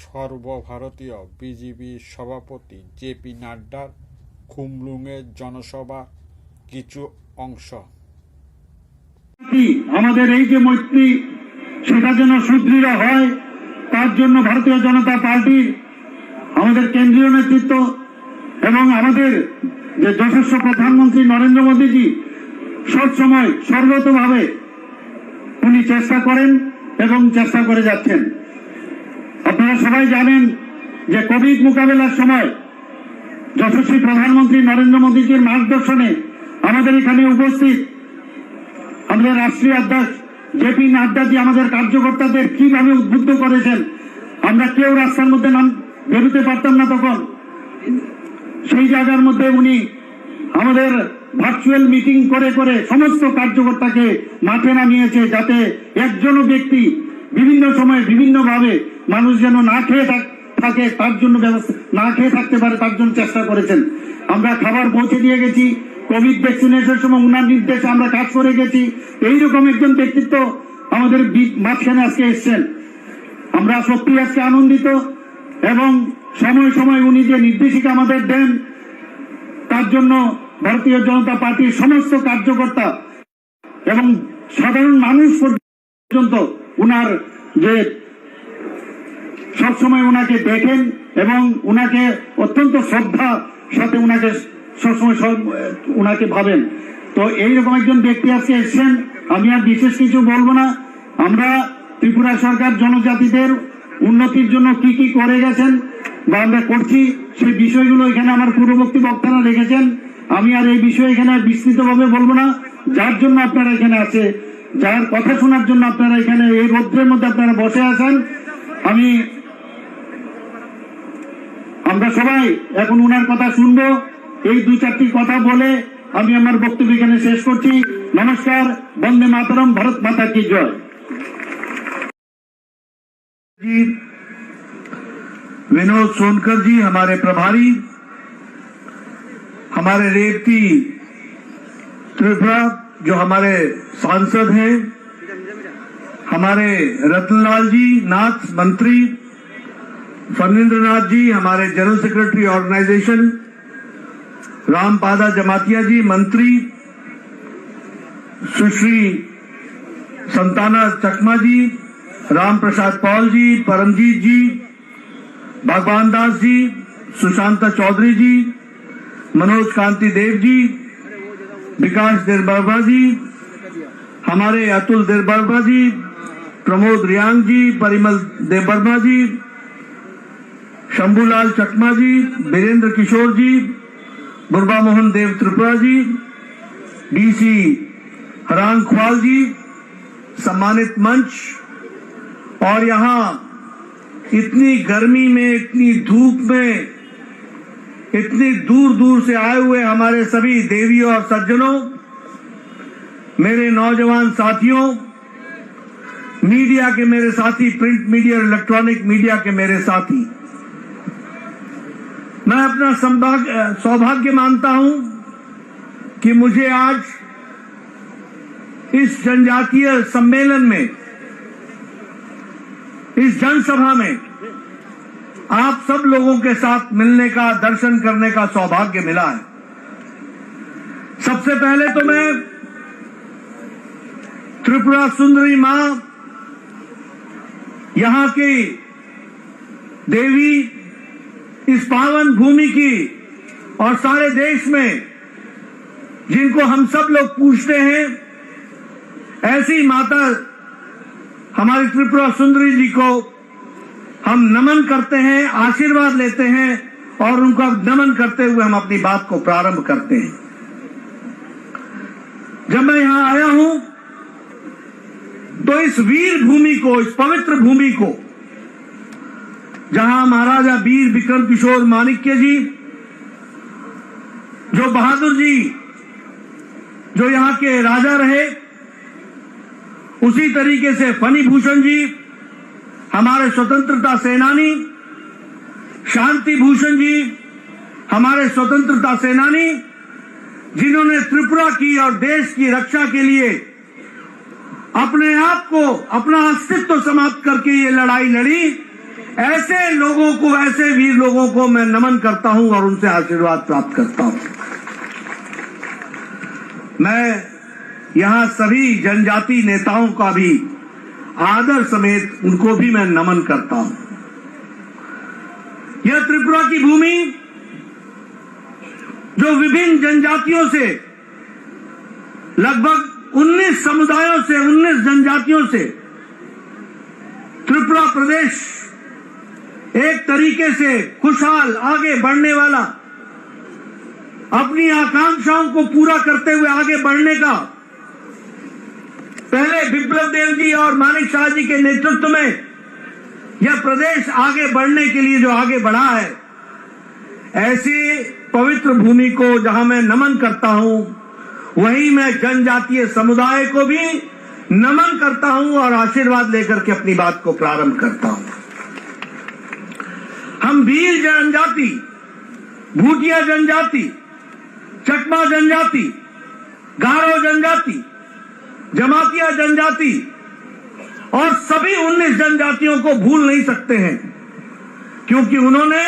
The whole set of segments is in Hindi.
সর্বভারতীয় বিজেপি সভাপতি জেপি নাড্ডার খুমলুঙে জনসভার কিছু অংশ। আমাদের এই যে মৈত্রী সেটা যেন সুদৃঢ় হয়, তার জন্য ভারতীয় জনতা পার্টির আমাদের কেন্দ্রীয় নেতৃত্ব এবং আমাদের যে যশস্বী প্রধানমন্ত্রী নরেন্দ্র মোদীজি সবসময় সর্বতভাবে উনি চেষ্টা করেন এবং চেষ্টা করে যাচ্ছেন। আপনারা সবাই জানেন যে কোভিড মোকাবেলার সময় যশস্বী প্রধানমন্ত্রী নরেন্দ্র মোদীজির মার্গদর্শনে আমাদের এখানে উপস্থিত আমাদের রাষ্ট্রীয় অধ্যক্ষ জেপি নাড্ডাজি আমাদের কার্যকর্তাদের কিভাবে উদ্বুদ্ধ করেছেন। আমরা কেউ রাস্তার মধ্যে বেরোতে পারতাম না তখন। সেই জায়গার মধ্যে উনি আমাদের ভার্চুয়াল মিটিং করে করে সমস্ত কার্যকর্তাকে মাঠে নামিয়েছে, যাতে একজনও ব্যক্তি বিভিন্ন সময়ে বিভিন্নভাবে মানুষ যেন না খেয়ে থাকে তার জন্য ব্যবস্থা, না খেয়ে থাকতে পারে তার জন্য চেষ্টা করেছেন। আমরা খাবার পৌঁছে দিয়ে গেছি, কোভিড ভ্যাকসিনেশনের সময় উনার নির্দেশে আমরা কাজ করে গেছি। এইরকম একজন ব্যক্তিত্ব আমাদের মাঝখানে আজকে এসছেন। আমরা সত্যি আজকে আনন্দিত এবং সময় সময় উনি যে নির্দেশিকা আমাদের দেন তার জন্য ভারতীয় জনতা পার্টির সমস্ত কার্যকর্তা এবং সাধারণ মানুষ পর্যন্ত উনার যে সবসময় উনাকে দেখেন এবং উনাকে অত্যন্ত শ্রদ্ধা সাথে উনাকে সবসময় উনাকে ভাবেন। তো এইরকম একজন ব্যক্তি আজকে এসছেন। আমি আর বিশেষ কিছু বলবো না। আমরা ত্রিপুরা সরকার জনজাতিদের উন্নতির জন্য কি কি করে গেছেন বা আমরা করছি সেই বিষয়গুলো এখানে আমার পূর্ববর্তী বক্তারা রেখেছেন। আমি আর এই বিষয়ে এখানে বিস্তৃতভাবে বলবো না। যার জন্য আপনারা এখানে আছে, যার কথা শোনার জন্য আপনারা এখানে এই রৌদ্রের মধ্যে আপনারা বসে আছেন, আমরা সবাই এখন উনার কথা শুনবো। এই দুই চারটি কথা বলে আমি আমার বক্তব্য এখানে শেষ করছি। নমস্কার, বন্দে মাতরম, ভারত মাতা কি জয়। विनोद सोनकर जी हमारे प्रभारी, हमारे रेवती त्रिपुरा जो हमारे सांसद हैं, हमारे रतनलाल जी नाथ मंत्री, फणींद्र नाथ जी हमारे जनरल सेक्रेटरी ऑर्गेनाइजेशन, रामपादा जमातिया जी मंत्री, सुश्री संताना चकमा जी, राम प्रसाद पॉल जी, परमजीत जी, भगवान दास जी, सुशांता चौधरी जी, मनोज कांति देव जी, विकास देरबर्मा जी, हमारे अतुल देरबर्मा जी, प्रमोद रियांग जी, परिमल देवबर्मा जी, शंभूलाल चकमा जी, बीरेंद्र किशोर जी, बुरबा मोहन देव त्रिपुरा जी, डीसी हरांग ख्वाल जी, सम्मानित मंच और यहाँ इतनी गर्मी में, इतनी धूप में, इतनी दूर दूर से आए हुए हमारे सभी देवियों और सज्जनों, मेरे नौजवान साथियों, मीडिया के मेरे साथी, प्रिंट मीडिया और इलेक्ट्रॉनिक मीडिया के मेरे साथी, मैं अपना सौभाग्य मानता हूं कि मुझे आज इस जनजातीय सम्मेलन में, इस जनसभा में आप सब लोगों के साथ मिलने का, दर्शन करने का सौभाग्य मिला है। सबसे पहले तो मैं त्रिपुरा सुंदरी मां, यहां की देवी, इस पावन भूमि की और सारे देश में जिनको हम सब लोग पूजते हैं, ऐसी माता हमारी त्रिपुरा सुंदरी जी को हम नमन करते हैं, आशीर्वाद लेते हैं और उनका नमन करते हुए हम अपनी बात को प्रारंभ करते हैं। जब मैं यहां आया हूं तो इस वीर भूमि को, इस पवित्र भूमि को, जहां महाराजा वीर विक्रम किशोर माणिक्य जी, जो बहादुर जी, जो यहां के राजा रहे, उसी तरीके से फणी भूषण जी हमारे स्वतंत्रता सेनानी, शांति भूषण जी हमारे स्वतंत्रता सेनानी, जिन्होंने त्रिपुरा की और देश की रक्षा के लिए अपने आप को, अपना अस्तित्व समाप्त करके ये लड़ाई लड़ी, ऐसे लोगों को, ऐसे वीर लोगों को मैं नमन करता हूं और उनसे आशीर्वाद प्राप्त करता हूं। मैं यहां सभी जनजाति नेताओं का भी आदर समेत उनको भी मैं नमन करता हूं। यह त्रिपुरा की भूमि जो विभिन्न जनजातियों से, लगभग 19 समुदायों से, 19 जनजातियों से त्रिपुरा प्रदेश एक तरीके से खुशहाल आगे बढ़ने वाला, अपनी आकांक्षाओं को पूरा करते हुए आगे बढ़ने का, पहले बिप्लब देव जी और मानिक शाह जी के नेतृत्व में यह प्रदेश आगे बढ़ने के लिए जो आगे बढ़ा है, ऐसी पवित्र भूमि को जहां मैं नमन करता हूं, वहीं मैं जनजातीय समुदाय को भी नमन करता हूं और आशीर्वाद लेकर के अपनी बात को प्रारंभ करता हूं। हम भील जनजाति, भूटिया जनजाति, चकमा जनजाति, गारो जनजाति, जमातिया जनजाति और सभी 19 जनजातियों को भूल नहीं सकते हैं, क्योंकि उन्होंने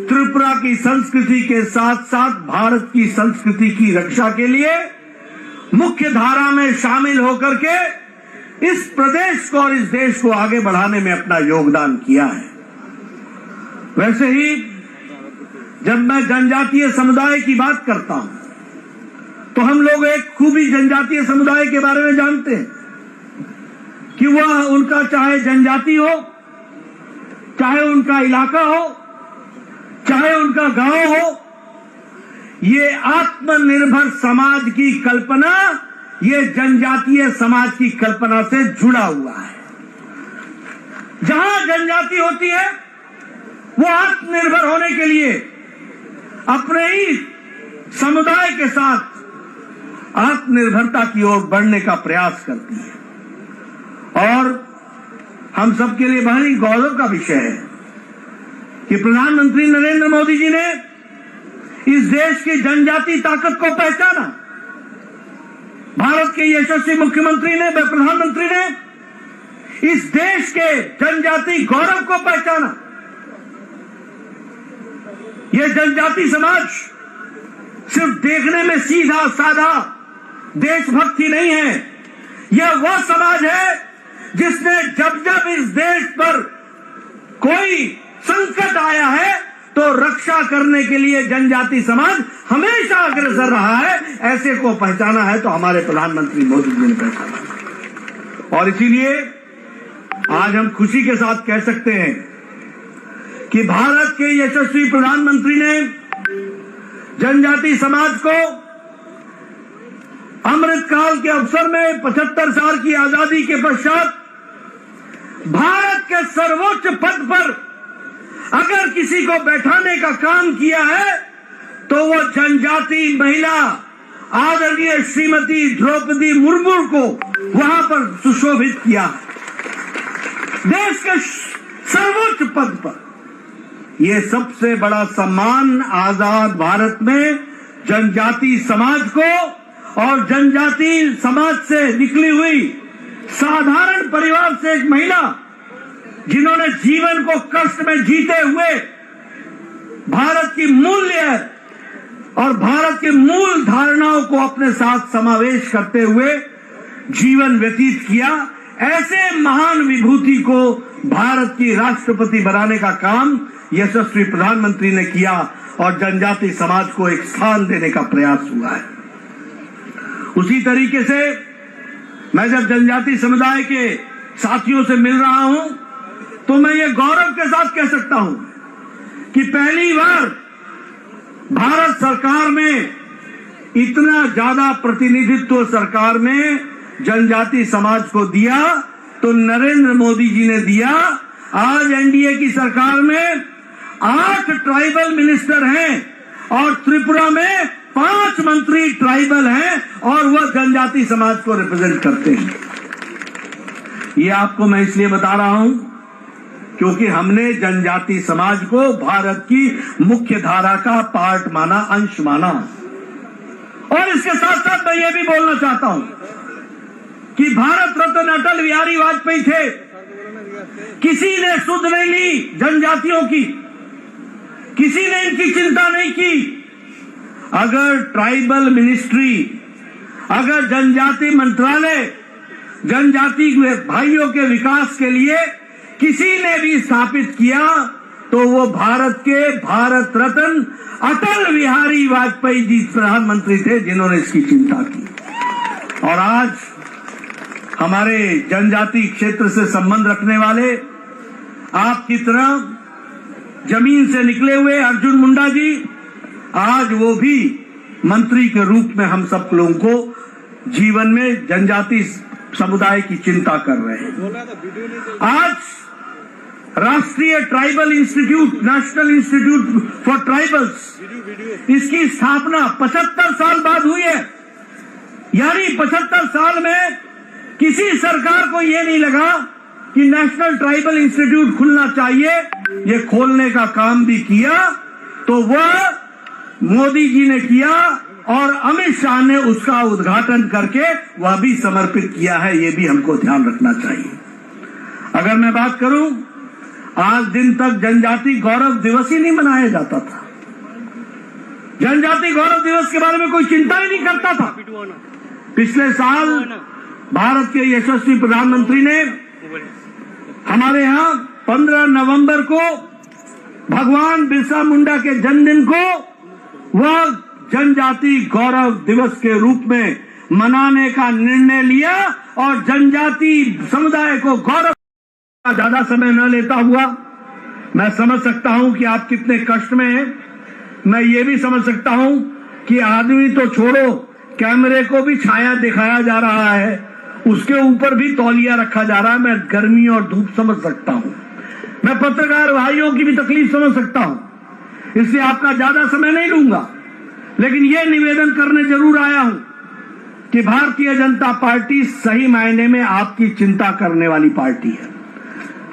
त्रिपुरा की संस्कृति के साथ साथ भारत की संस्कृति की रक्षा के लिए मुख्य धारा में शामिल होकर के इस प्रदेश को और इस देश को आगे बढ़ाने में अपना योगदान किया है। वैसे ही जब मैं जनजातीय समुदाय की बात करता हूं तो हम लोग एक खूबी जनजातीय समुदाय के बारे में जानते हैं कि वह, उनका चाहे जनजाति हो, चाहे उनका इलाका हो, चाहे उनका गांव हो, ये आत्मनिर्भर समाज की कल्पना, ये जनजातीय समाज की कल्पना से जुड़ा हुआ है। जहां जनजाति होती है वो आत्मनिर्भर होने के लिए अपने ही समुदाय के साथ आत्मनिर्भरता की ओर बढ़ने का प्रयास करती है। और हम सबके लिए बहुत ही गौरव का विषय है कि प्रधानमंत्री नरेंद्र मोदी जी ने इस देश की जनजाति ताकत को पहचाना। भारत के यशस्वी मुख्यमंत्री ने, प्रधानमंत्री ने इस देश के जनजाति गौरव को पहचाना। यह जनजाति समाज सिर्फ देखने में सीधा साधा देशभक्ति नहीं है, यह वह समाज है जिसने जब जब इस देश पर कोई संकट आया है तो रक्षा करने के लिए जनजाति समाज हमेशा अग्रसर रहा है। ऐसे को पहचाना है तो हमारे प्रधानमंत्री मोदी जी ने पहचाना। और इसीलिए आज हम खुशी के साथ कह सकते हैं कि भारत के यशस्वी प्रधानमंत्री ने जनजाति समाज को अमृतकाल के अवसर में 75 साल की आजादी के पश्चात भारत के सर्वोच्च पद पर अगर किसी को बैठाने का काम किया है तो वो जनजाति महिला आदरणीय श्रीमती द्रौपदी मुर्मू को वहां पर सुशोभित किया है। देश के सर्वोच्च पद पर यह सबसे बड़ा सम्मान आजाद भारत में जनजाति समाज को और जनजाति समाज से निकली हुई साधारण परिवार से एक महिला जिन्होंने जीवन को कष्ट में जीते हुए भारत की मूल्य और भारत की मूल धारणाओं को अपने साथ समावेश करते हुए जीवन व्यतीत किया, ऐसे महान विभूति को भारत की राष्ट्रपति बनाने का काम यशस्वी प्रधानमंत्री ने किया और जनजाति समाज को एक स्थान देने का प्रयास हुआ है। उसी तरीके से मैं जब जनजाति समुदाय के साथियों से मिल रहा हूं तो मैं ये गौरव के साथ कह सकता हूं कि पहली बार भारत सरकार में इतना ज्यादा प्रतिनिधित्व सरकार में जनजाति समाज को दिया तो नरेंद्र मोदी जी ने दिया। आज एनडीए की सरकार में 8 ट्राइबल मिनिस्टर हैं और त्रिपुरा में 5 मंत्री ट्राइबल हैं और वह जनजाति समाज को रिप्रेजेंट करते हैं। ये आपको मैं इसलिए बता रहा हूं क्योंकि हमने जनजाति समाज को भारत की मुख्य धारा का पार्ट माना, अंश माना। और इसके साथ साथ मैं ये भी बोलना चाहता हूं कि भारत रत्न अटल बिहारी वाजपेयी थे किसी ने सुध नहीं ली जनजातियों की, किसी ने इनकी चिंता नहीं की। अगर ट्राइबल मिनिस्ट्री, अगर जनजाति मंत्रालय जनजाति भाइयों के विकास के लिए किसी ने भी स्थापित किया तो वो भारत के भारत रत्न अटल बिहारी वाजपेयी जी प्रधानमंत्री थे, जिन्होंने इसकी चिंता की। और आज हमारे जनजाति क्षेत्र से संबंध रखने वाले आपकी तरह जमीन से निकले हुए अर्जुन मुंडा जी, आज वो भी मंत्री के रूप में हम सब लोगों को जीवन में जनजाति समुदाय की चिंता कर रहे हैं। आज राष्ट्रीय tribal institute, national institute for tribals, इसकी स्थापना 75 साल बाद हुई है। यानी 75 साल में किसी सरकार को ये नहीं लगा कि नेशनल ट्राइबल इंस्टीट्यूट खुलना चाहिए। ये खोलने का काम भी किया तो वह मोदी जी ने किया और अमित शाह ने उसका उद्घाटन करके वह भी समर्पित किया है। ये भी हमको ध्यान रखना चाहिए। अगर मैं बात करूं, आज दिन तक जनजाति गौरव दिवस ही नहीं मनाया जाता था। जनजाति गौरव दिवस के बारे में कोई चिंता ही नहीं करता था। पिछले साल भारत के यशस्वी प्रधानमंत्री ने हमारे यहाँ 15 नवंबर को भगवान बिरसा मुंडा के जन्मदिन को वह जनजाति गौरव दिवस के रूप में मनाने का निर्णय लिया और जनजाति समुदाय को गौरव। ज्यादा समय न लेता हुआ, मैं समझ सकता हूं कि आप कितने कष्ट में हैं। मैं ये भी समझ सकता हूं कि आदमी तो छोड़ो, कैमरे को भी छाया दिखाया जा रहा है, उसके ऊपर भी तौलिया रखा जा रहा है। मैं गर्मी और धूप समझ सकता हूं, मैं पत्रकार भाइयों की भी तकलीफ समझ सकता हूं, इसलिए आपका ज्यादा समय नहीं लूंगा। लेकिन यह निवेदन करने जरूर आया हूं कि भारतीय जनता पार्टी सही मायने में आपकी चिंता करने वाली पार्टी है।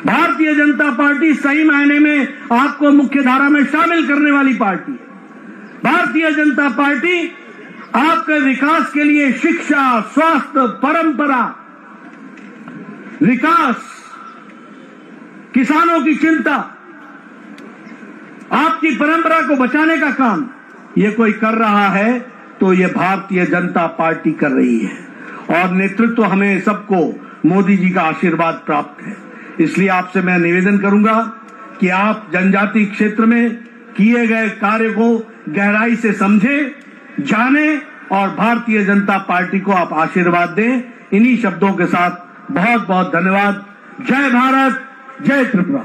भारतीय जनता पार्टी सही मायने में आपको मुख्य धारा में शामिल करने वाली पार्टी है। भारतीय जनता पार्टी आपके विकास के लिए शिक्षा, स्वास्थ्य, परंपरा, विकास, किसानों की चिंता, आपकी परंपरा को बचाने का काम ये कोई कर रहा है तो ये भारतीय जनता पार्टी कर रही है। और नेतृत्व हमें सबको मोदी जी का आशीर्वाद प्राप्त है। इसलिए आपसे मैं निवेदन करूंगा कि आप जनजाति क्षेत्र में किए गए कार्य को गहराई से समझें, जानें और भारतीय जनता पार्टी को आप आशीर्वाद दें। इन्हीं शब्दों के साथ बहुत बहुत धन्यवाद। जय भारत, जय त्रिपुरा।